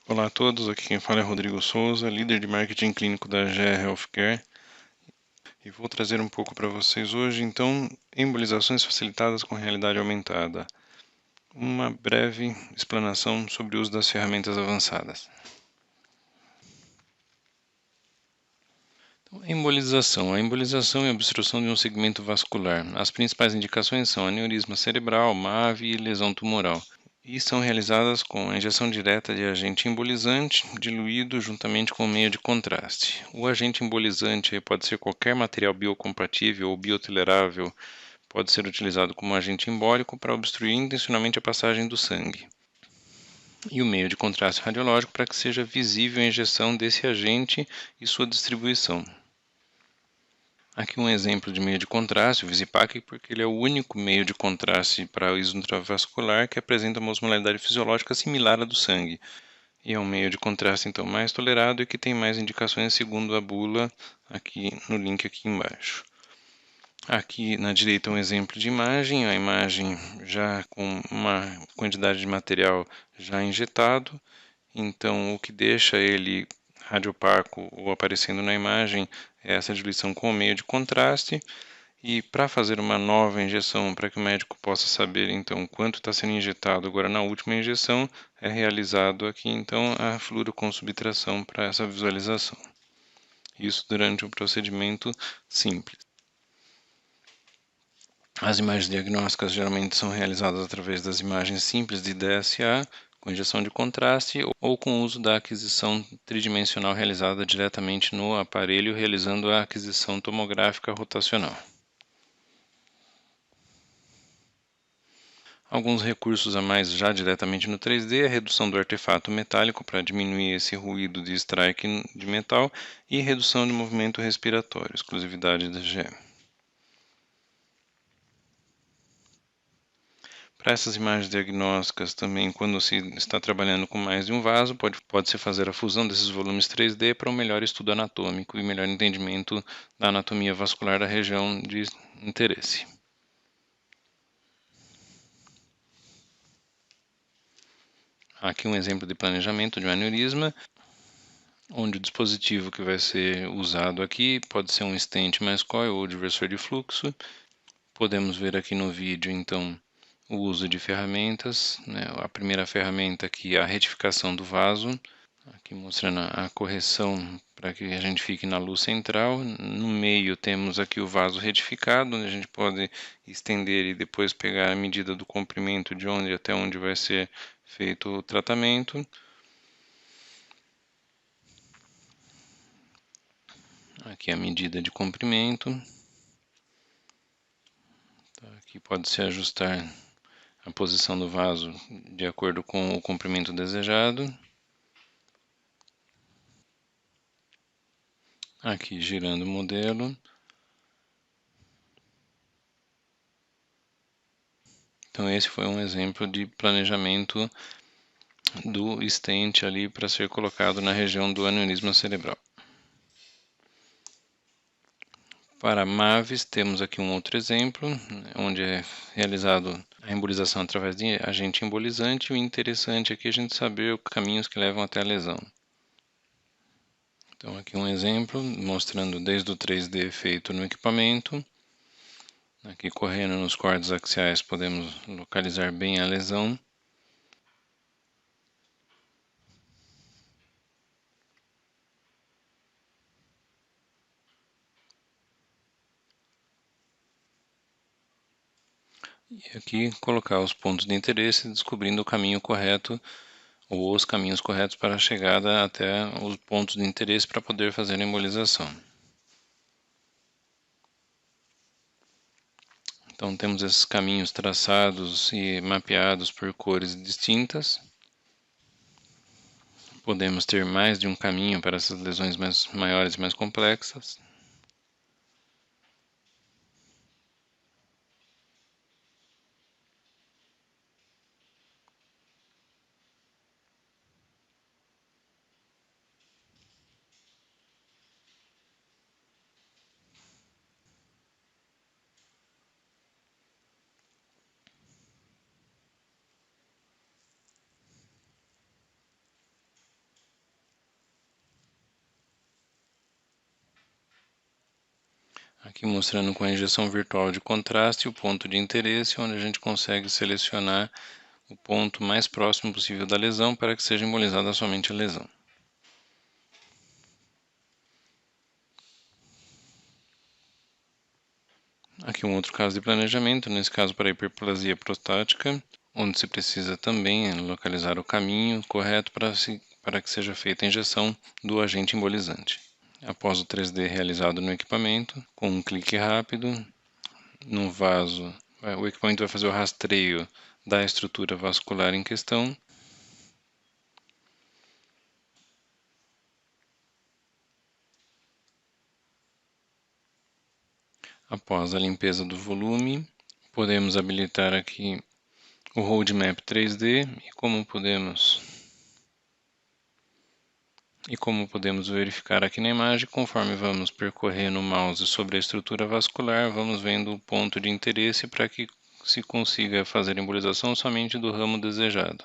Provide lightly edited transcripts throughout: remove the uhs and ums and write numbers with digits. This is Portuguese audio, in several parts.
Olá a todos, aqui quem fala é Rodrigo Souza, líder de marketing clínico da GE Healthcare, e vou trazer um pouco para vocês hoje, então, embolizações facilitadas com realidade aumentada. Uma breve explanação sobre o uso das ferramentas avançadas. Então, embolização. A embolização é a obstrução de um segmento vascular. As principais indicações são aneurisma cerebral, MAVE e lesão tumoral. E são realizadas com a injeção direta de agente embolizante diluído juntamente com o meio de contraste. O agente embolizante pode ser qualquer material biocompatível ou biotolerável, pode ser utilizado como agente embólico para obstruir intencionalmente a passagem do sangue. E o meio de contraste radiológico para que seja visível a injeção desse agente e sua distribuição. Aqui um exemplo de meio de contraste, o Visipac, porque ele é o único meio de contraste para o isco intravascular que apresenta uma osmolaridade fisiológica similar à do sangue. E é um meio de contraste então mais tolerado e que tem mais indicações segundo a bula aqui no link aqui embaixo. Aqui na direita um exemplo de imagem, a imagem já com uma quantidade de material já injetado, então o que deixa ele radiopaco ou aparecendo na imagem é essa diluição com o meio de contraste. E para fazer uma nova injeção, para que o médico possa saber então quanto está sendo injetado agora na última injeção, é realizado aqui então a fluoroconsubtração para essa visualização. Isso durante um procedimento simples. As imagens diagnósticas geralmente são realizadas através das imagens simples de DSA, com injeção de contraste ou com o uso da aquisição tridimensional realizada diretamente no aparelho, realizando a aquisição tomográfica rotacional. Alguns recursos a mais já diretamente no 3D, a redução do artefato metálico para diminuir esse ruído de strike de metal e redução de movimento respiratório, exclusividade da GE. Para essas imagens diagnósticas também, quando se está trabalhando com mais de um vaso, pode-se fazer a fusão desses volumes 3D para um melhor estudo anatômico e melhor entendimento da anatomia vascular da região de interesse. Aqui um exemplo de planejamento de um aneurisma, onde o dispositivo que vai ser usado aqui pode ser um stent mais coil ou diversor de fluxo. Podemos ver aqui no vídeo, então, o uso de ferramentas, né? A primeira ferramenta aqui é a retificação do vaso, aqui mostrando a correção para que a gente fique na luz central. No meio temos aqui o vaso retificado, onde a gente pode estender e depois pegar a medida do comprimento de onde até onde vai ser feito o tratamento. Aqui a medida de comprimento. Aqui pode-se ajustar a posição do vaso de acordo com o comprimento desejado. Aqui girando o modelo. Então esse foi um exemplo de planejamento do stent ali para ser colocado na região do aneurisma cerebral. Para MAVES, temos aqui um outro exemplo, onde é realizado a embolização através de agente embolizante. O interessante aqui é a gente saber os caminhos que levam até a lesão. Então aqui um exemplo, mostrando desde o 3D feito no equipamento. Aqui correndo nos cortes axiais podemos localizar bem a lesão. E aqui colocar os pontos de interesse, descobrindo o caminho correto ou os caminhos corretos para a chegada até os pontos de interesse para poder fazer a embolização. Então temos esses caminhos traçados e mapeados por cores distintas. Podemos ter mais de um caminho para essas lesões maiores e mais complexas. Aqui mostrando com a injeção virtual de contraste o ponto de interesse, onde a gente consegue selecionar o ponto mais próximo possível da lesão para que seja embolizada somente a lesão. Aqui um outro caso de planejamento, nesse caso para hiperplasia prostática, onde se precisa também localizar o caminho correto para que seja feita a injeção do agente embolizante. Após o 3D realizado no equipamento, com um clique rápido, no vaso, o equipamento vai fazer o rastreio da estrutura vascular em questão. Após a limpeza do volume, podemos habilitar aqui o Roadmap 3D e como podemos verificar aqui na imagem, conforme vamos percorrendo o mouse sobre a estrutura vascular, vamos vendo o ponto de interesse para que se consiga fazer a embolização somente do ramo desejado.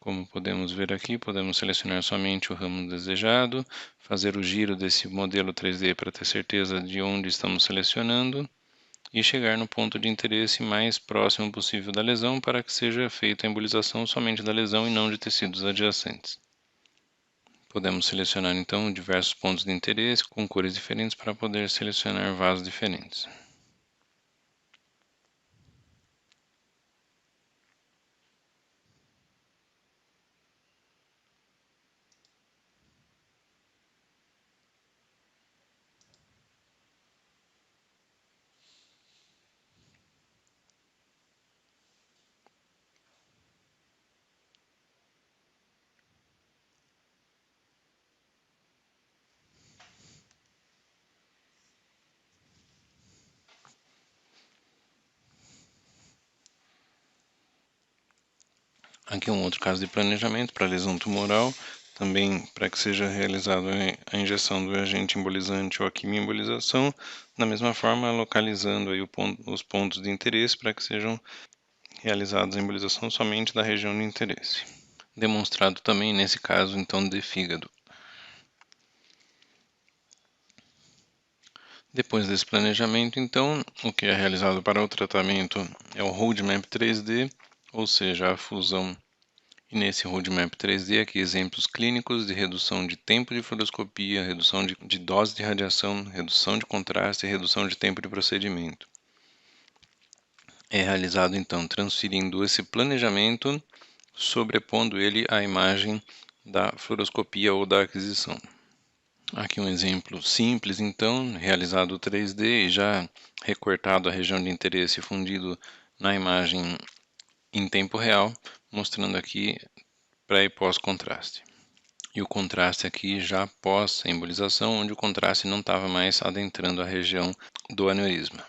Como podemos ver aqui, podemos selecionar somente o ramo desejado, fazer o giro desse modelo 3D para ter certeza de onde estamos selecionando e chegar no ponto de interesse mais próximo possível da lesão para que seja feita a embolização somente da lesão e não de tecidos adjacentes. Podemos selecionar então diversos pontos de interesse com cores diferentes para poder selecionar vasos diferentes. Aqui um outro caso de planejamento para lesão tumoral, também para que seja realizada a injeção do agente embolizante ou a quimioembolização, da mesma forma localizando aí os pontos de interesse para que sejam realizadas a embolização somente da região de interesse. Demonstrado também nesse caso então de fígado. Depois desse planejamento, então, o que é realizado para o tratamento é o Roadmap 3D, ou seja, a fusão. E nesse Roadmap 3D, aqui exemplos clínicos de redução de tempo de fluoroscopia, redução de dose de radiação, redução de contraste e redução de tempo de procedimento. É realizado, então, transferindo esse planejamento, sobrepondo ele à imagem da fluoroscopia ou da aquisição. Aqui um exemplo simples, então, realizado 3D e já recortado a região de interesse e fundido na imagem em tempo real, mostrando aqui pré e pós-contraste. E o contraste aqui já pós a embolização, onde o contraste não estava mais adentrando a região do aneurisma.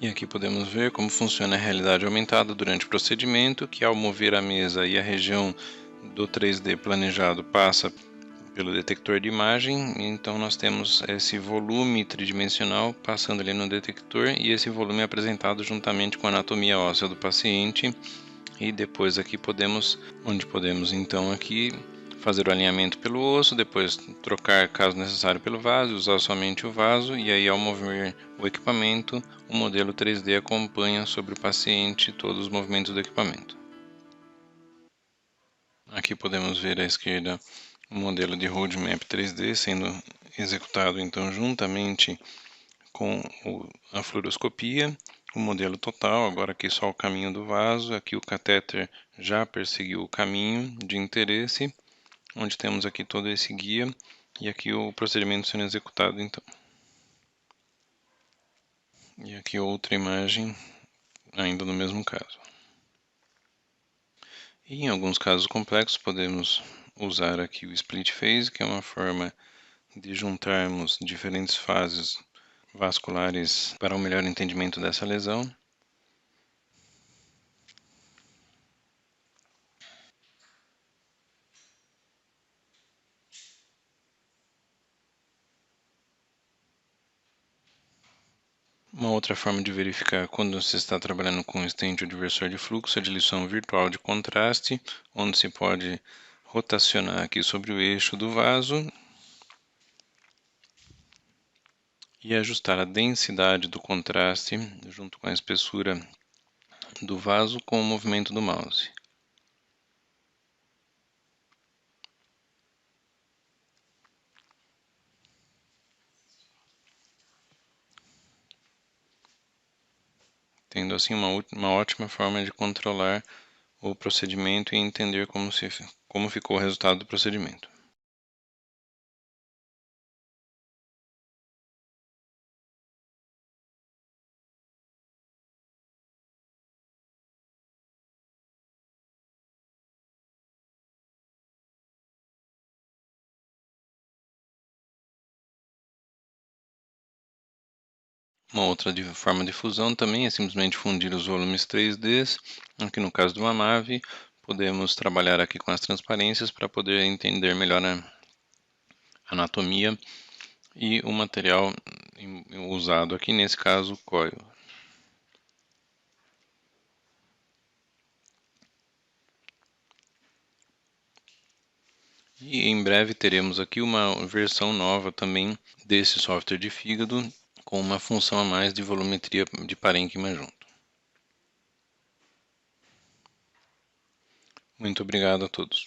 E aqui podemos ver como funciona a realidade aumentada durante o procedimento, que ao mover a mesa e a região do 3D planejado passa pelo detector de imagem, então nós temos esse volume tridimensional passando ali no detector e esse volume é apresentado juntamente com a anatomia óssea do paciente e depois aqui podemos então aqui fazer o alinhamento pelo osso, depois trocar caso necessário pelo vaso, usar somente o vaso e aí ao mover o equipamento, o modelo 3D acompanha sobre o paciente todos os movimentos do equipamento. Aqui podemos ver à esquerda o modelo de Roadmap 3D sendo executado então juntamente com a fluoroscopia, o modelo total, agora aqui só o caminho do vaso, aqui o catéter já perseguiu o caminho de interesse, onde temos aqui todo esse guia e aqui o procedimento sendo executado então. E aqui outra imagem, ainda no mesmo caso. E em alguns casos complexos podemos usar aqui o split phase, que é uma forma de juntarmos diferentes fases vasculares para um melhor entendimento dessa lesão. Uma outra forma de verificar quando se está trabalhando com stent ou diversor de fluxo é a diluição virtual de contraste, onde se pode rotacionar aqui sobre o eixo do vaso e ajustar a densidade do contraste junto com a espessura do vaso com o movimento do mouse. Tendo assim uma ótima forma de controlar o procedimento e entender como ficou o resultado do procedimento. Uma outra forma de fusão também é simplesmente fundir os volumes 3Ds. Aqui no caso do Amave, podemos trabalhar aqui com as transparências para poder entender melhor a anatomia e o material usado aqui, nesse caso, coil. E em breve teremos aqui uma versão nova também desse software de fígado, com uma função a mais de volumetria de parênquima junto. Muito obrigado a todos.